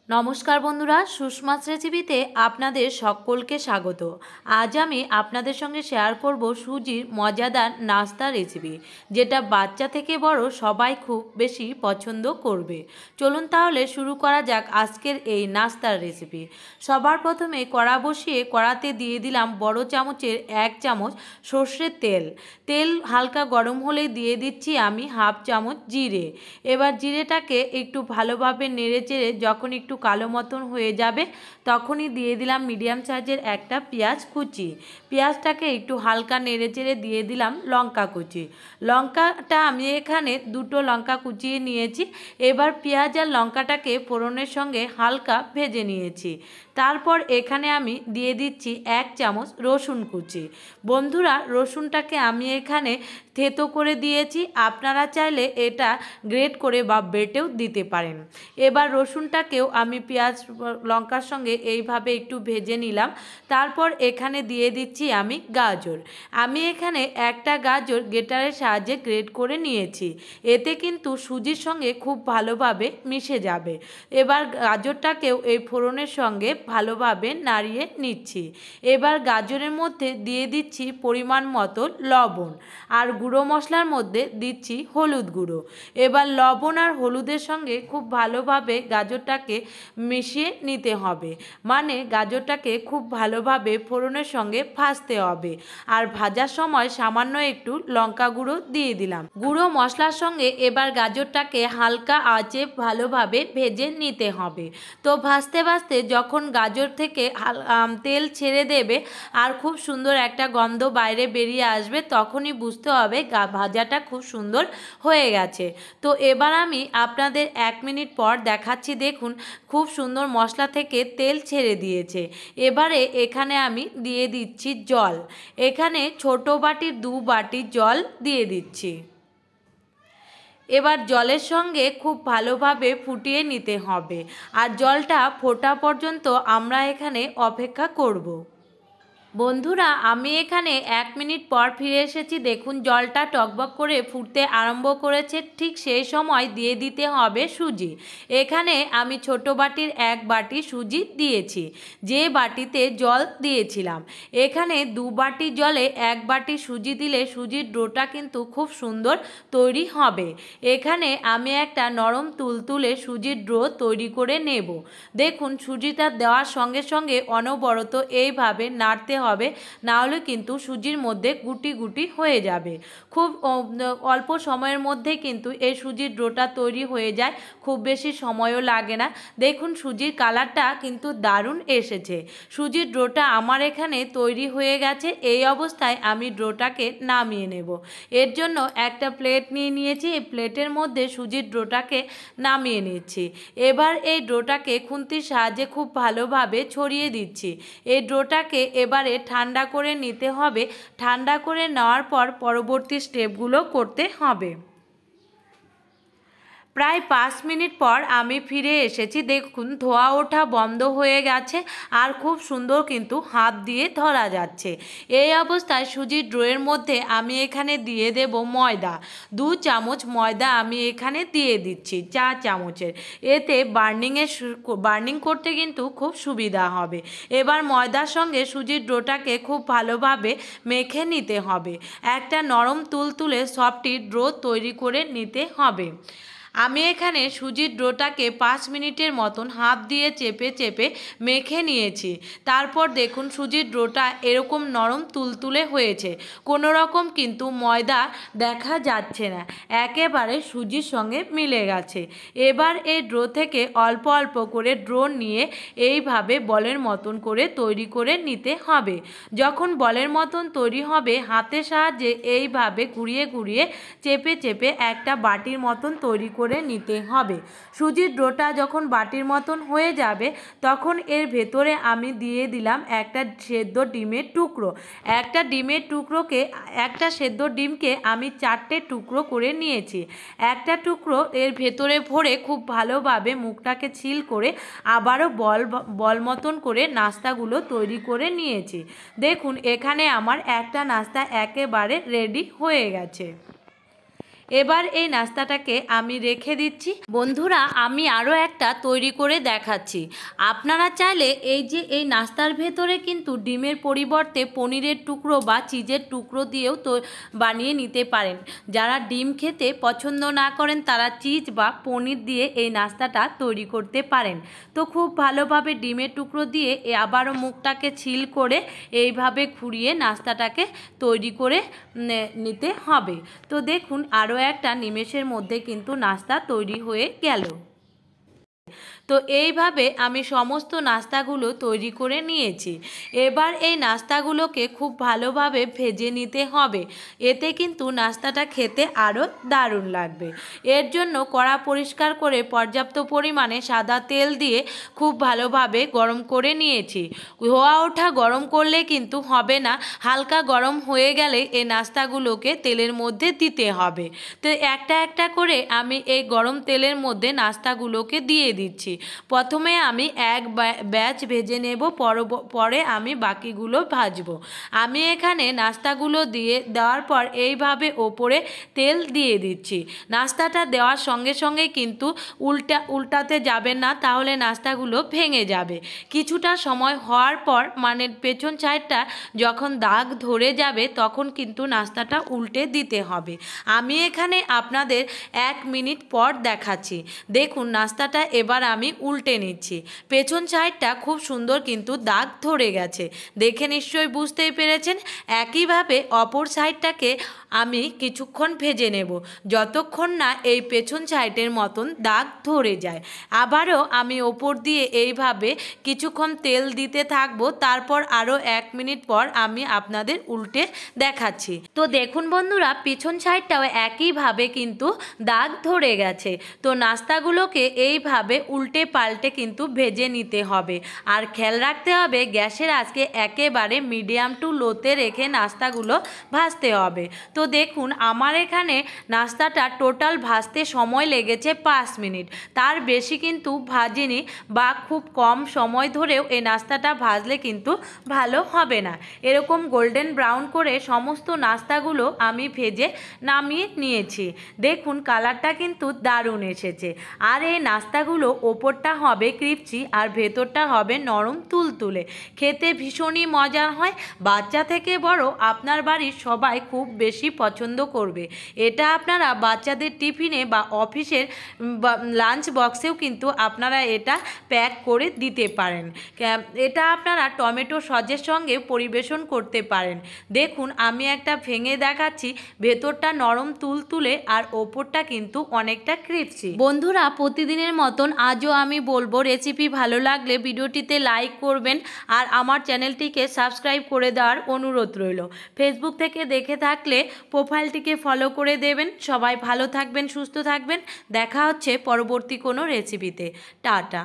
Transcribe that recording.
নমস্কার বন্ধুরা, সুষমাস রেসিপিতে আপনাদের সকলকে স্বাগত। আজ আমি আপনাদের সঙ্গে শেয়ার করব সুজির মজাদার নাস্তা রেসিপি, যেটা বাচ্চা থেকে বড় সবাই খুব বেশি পছন্দ করবে। চলুন তাহলে শুরু করা যাক আজকের এই নাস্তার রেসিপি। সবার প্রথমে কড়া বসিয়ে কড়াতে দিয়ে দিলাম বড় চামচের 1 চামচ সর্ষের তেল। তেল হালকা গরম হলে দিয়ে দিচ্ছি আমি হাফ চামচ জিরে। এবার জিরেটাকে একটু ভালোভাবে নেড়েচেড়ে যখন একটু কালো মতন হয়ে যাবে তখনই দিয়ে দিলাম মিডিয়াম সাইজের একটা পেঁয়াজ কুচি। পেঁয়াজটাকে একটু হালকা নেড়েচেড়ে দিয়ে দিলাম লঙ্কা কুচি। লঙ্কাটা আমি এখানে 2টো লঙ্কা কুচিয়ে নিয়েছি। এবার পেঁয়াজ আর লঙ্কাটাকে ফোড়নের সঙ্গে হালকা ভেজে নিয়েছি। তারপর এখানে আমি দিয়ে দিচ্ছি 1 চামচ রসুন কুচি। বন্ধুরা, রসুনটাকে আমি এখানে থেতো করে দিয়েছি, আপনারা চাইলে এটা গ্রেট করে বা বেটেও দিতে পারেন। এবার রসুনটাকেও আমি পেঁয়াজ লঙ্কার সঙ্গে এইভাবে একটু ভেজে নিলাম। তারপর এখানে দিয়ে দিচ্ছি আমি গাজর। আমি এখানে একটা গাজর গ্রেটারের সাহায্যে গ্রেট করে নিয়েছি। এতে কিন্তু সুজির সঙ্গে খুব ভালোভাবে মিশে যাবে। এবার গাজরটাকেও এই ফোড়নের সঙ্গে ভালোভাবে নাড়িয়ে নিচ্ছি। এবার গাজরের মধ্যে দিয়ে দিচ্ছি পরিমাণ মতো লবণ, আর গুঁড়ো মশলার মধ্যে দিচ্ছি হলুদ গুঁড়ো। এবার লবণ আর হলুদের সঙ্গে খুব ভালোভাবে গাজরটাকে মিশিয়ে নিতে হবে, মানে গাজরটাকে খুব ভালোভাবে ফোড়নের সঙ্গে ভাজতে হবে। আর ভাজার সময় সামান্য একটু লঙ্কা গুঁড়ো দিয়ে দিলাম। গুঁড়ো মশলার সঙ্গে এবার গাজরটাকে হালকা আঁচে ভালোভাবে ভেজে নিতে হবে। তো ভাজতে ভাজতে যখন গাজর থেকে তেল ছেড়ে দেবে আর খুব সুন্দর একটা গন্ধ বাইরে বেরিয়ে আসবে, তখনই বুঝতে হবে ভাজাটা খুব সুন্দর হয়ে গেছে। তো এবার আমি আপনাদের 1 মিনিট পর দেখাচ্ছি। দেখুন খুব সুন্দর মশলা থেকে তেল ছেড়ে দিয়েছে। এবারে এখানে আমি দিয়ে দিচ্ছি জল। এখানে ছোট বাটির 2 বাটি জল দিয়ে দিচ্ছি। এবার জলের সঙ্গে খুব ভালোভাবে ফুটিয়ে নিতে হবে, আর জলটা ফোটা পর্যন্ত আমরা এখানে অপেক্ষা করব। বন্ধুরা, আমি এখানে 1 মিনিট পর ফিরে এসেছি। দেখুন জলটা টকবক করে ফুটতে আরম্ভ করেছে। ঠিক সেই সময় দিয়ে দিতে হবে সুজি। এখানে আমি ছোট বাটির 1 বাটি সুজি দিয়েছি, যে বাটিতে জল দিয়েছিলাম। এখানে 2 বাটি জলে 1 বাটি সুজি দিলে সুজির ডোটা কিন্তু খুব সুন্দর তৈরি হবে। এখানে আমি একটা নরম তুলতুলে সুজির ডো তৈরি করে নেব। দেখুন সুজিটা দেওয়ার সঙ্গে সঙ্গে অনবরত এইভাবে নাড়তে হবে, না হলে কিন্তু সুজির মধ্যে গুটি গুটি হয়ে যাবে। খুব অল্প সময়ের মধ্যে কিন্তু এই সুজির ডোটা তৈরি হয়ে যায়, খুব বেশি সময়ও লাগে না। দেখুন সুজির কালারটা কিন্তু দারুণ এসেছে। সুজির ডোটা আমার এখানে তৈরি হয়ে গেছে। এই অবস্থায় আমি ডোটাকে নামিয়ে নেব। এর জন্য একটা প্লেট নিয়ে নিয়েছি। এই প্লেটের মধ্যে সুজির ডোটাকে নামিয়ে নিচ্ছি। এবার এই ডোটাকে খুন্তির সাহায্যে খুব ভালোভাবে ছড়িয়ে দিচ্ছি। এই ডোটাকে এবারে ঠান্ডা করে নিতে হবে। ঠান্ডা করে নেওয়ার পর পরবর্তী স্টেপগুলো করতে হবে। প্রায় 5 মিনিট পর আমি ফিরে এসেছি। দেখুন ধোয়া ওঠা বন্ধ হয়ে গেছে, আর খুব সুন্দর কিন্তু হাত দিয়ে ধরা যাচ্ছে। এই অবস্থায় সুজির ডোয়ের মধ্যে আমি এখানে দিয়ে দেব ময়দা। 2 চামচ ময়দা আমি এখানে দিয়ে দিচ্ছি, চা চামচের। এতে বার্নিং করতে কিন্তু খুব সুবিধা হবে। এবার ময়দার সঙ্গে সুজির ডোটাকে খুব ভালোভাবে মেখে নিতে হবে। একটা নরম তুলতুলে সফটি ডো তৈরি করে নিতে হবে। আমি এখানে সুজির ডোটাকে 5 মিনিটের মতন হাত দিয়ে চেপে চেপে মেখে নিয়েছি। তারপর দেখুন সুজির ডোটা এরকম নরম তুলতুলে হয়েছে, কোনো রকম কিন্তু ময়দা দেখা যাচ্ছে না, একেবারে সুজির সঙ্গে মিলে গেছে। এবার এই ডো থেকে অল্প অল্প করে ডো নিয়ে এইভাবে বলের মতন করে তৈরি করে নিতে হবে। যখন বলের মতন তৈরি হবে, হাতের সাহায্যে এইভাবে ঘুরিয়ে ঘুরিয়ে চেপে চেপে একটা বাটির মতন তৈরি করে নিতে হবে। সুজির ডোটা যখন বাটির মতন হয়ে যাবে, তখন এর ভেতরে আমি দিয়ে দিলাম একটা সেদ্ধ ডিমের টুকরো। একটা সেদ্ধ ডিমকে আমি 4টে টুকরো করে নিয়েছি। একটা টুকরো এর ভেতরে ভরে খুব ভালোভাবে মুখটাকে ছিল করে আবারও বল মতন করে নাস্তাগুলো তৈরি করে নিয়েছি। দেখুন এখানে আমার একটা নাস্তা একেবারে রেডি হয়ে গেছে। এবার এই নাস্তাটাকে আমি রেখে দিচ্ছি। বন্ধুরা, আমি আরও একটা তৈরি করে দেখাচ্ছি। আপনারা চাইলে এই নাস্তার ভেতরে কিন্তু ডিমের পরিবর্তে পনিরের টুকরো বা চিজের টুকরো দিয়েও তো বানিয়ে নিতে পারেন। যারা ডিম খেতে পছন্দ না করেন তারা চিজ বা পনির দিয়ে এই নাস্তাটা তৈরি করতে পারেন। তো খুব ভালোভাবে ডিমের টুকরো দিয়ে আবারও মুখটাকে ছিল করে এইভাবে ঘুরিয়ে নাস্তাটাকে তৈরি করে নিতে হবে। তো দেখুন, আরও একটা নিমেষের মধ্যে কিন্তু নাস্তা তৈরি হয়ে গেল। তো এইভাবে আমি সমস্ত নাস্তাগুলো তৈরি করে নিয়েছি। এবার এই নাস্তাগুলোকে খুব ভালোভাবে ভেজে নিতে হবে, এতে কিন্তু নাস্তাটা খেতে আরও দারুণ লাগবে। এর জন্য কড়া পরিষ্কার করে পর্যাপ্ত পরিমাণে সাদা তেল দিয়ে খুব ভালোভাবে গরম করে নিয়েছি। ধোয়া ওঠা গরম করলে কিন্তু হবে না, হালকা গরম হয়ে গেলে এই নাস্তাগুলোকে তেলের মধ্যে দিতে হবে। তো একটা একটা করে আমি এই গরম তেলের মধ্যে নাস্তাগুলোকে দিয়ে দিচ্ছি। প্রথমে আমি এক ব্যাচ ভেজে নেব, পরে আমি বাকিগুলো ভাজবো। আমি এখানে নাস্তাগুলো দেওয়ার পর এইভাবে ওপরে তেল দিয়ে দিচ্ছি। নাস্তাটা দেওয়ার সঙ্গে সঙ্গে কিন্তু উল্টাতে যাবেন না, তাহলে নাস্তাগুলো ভেঙে যাবে। কিছুটা সময় হওয়ার পর মানে পেছন সাইডটা যখন দাগ ধরে যাবে তখন কিন্তু নাস্তাটা উল্টে দিতে হবে। আমি এখানে আপনাদের 1 মিনিট পর দেখাচ্ছি। দেখুন, নাস্তাটা এবার আমি উল্টে নিচ্ছি। পেছন সাইডটা খুব সুন্দর কিন্তু দাগ ধরে গেছে, দেখে নিশ্চয়ই বুঝতেই পেরেছেন। একইভাবে অপর সাইডটাকে আমি কিছুক্ষণ ভেজে নেব, যতক্ষণ না এই পেছন সাইডের মতন দাগ ধরে যায়। আবারও আমি ওপর দিয়ে এইভাবে কিছুক্ষণ তেল দিতে থাকবো, তারপর আরও 1 মিনিট পর আমি আপনাদের উল্টে দেখাচ্ছি। তো দেখুন বন্ধুরা, পিছন সাইডটাও একইভাবে কিন্তু দাগ ধরে গেছে। তো নাস্তাগুলোকে এইভাবে উল্টে পাল্টে কিন্তু ভেজে নিতে হবে। আর খেয়াল রাখতে হবে গ্যাসের আজকে একেবারে মিডিয়াম টু লোতে রেখে নাস্তাগুলো ভাজতে হবে। তো দেখুন, আমার এখানে নাস্তাটা টোটাল ভাজতে সময় লেগেছে 5 মিনিট, তার বেশি কিন্তু ভাজিনি, বা খুব কম সময় ধরেও এই নাস্তাটা ভাজলে কিন্তু ভালো হবে না। এরকম গোল্ডেন ব্রাউন করে সমস্ত নাস্তাগুলো আমি ভেজে নামিয়ে নিয়েছি। দেখুন, কালারটা কিন্তু দারুণ এসেছে। আর এই নাস্তাগুলো ওপরটা হবে ক্রিপচি আর ভেতরটা হবে নরম তুলতুলে, খেতে ভীষণই মজার হয়। বাচ্চা থেকে বড় আপনার বাড়ির সবাই খুব বেশি পছন্দ করবে। এটা আপনারা বাচ্চাদের টিফিনে বা অফিসের লাঞ্চ বক্সেও কিন্তু আপনারা এটা প্যাক করে দিতে পারেন। এটা আপনারা টমেটো সসের সঙ্গে পরিবেশন করতে পারেন। দেখুন, আমি একটা ভেঙে দেখাচ্ছি, ভেতরটা নরম তুলতুলে আর ওপরটা কিন্তু অনেকটা ক্রিপসি। বন্ধুরা, প্রতিদিনের মতন আজও আমি বলবো, রেসিপি ভালো লাগলে ভিডিওটিতে লাইক করবেন আর আমার চ্যানেলটিকে সাবস্ক্রাইব করে দেওয়ার অনুরোধ রইল। ফেসবুক থেকে দেখে থাকলে প্রোফাইলটিকে ফলো করে দেবেন। সবাই ভালো থাকবেন, সুস্থ থাকবেন। দেখা হচ্ছে পরবর্তী কোনো রেসিপিতে। টাটা।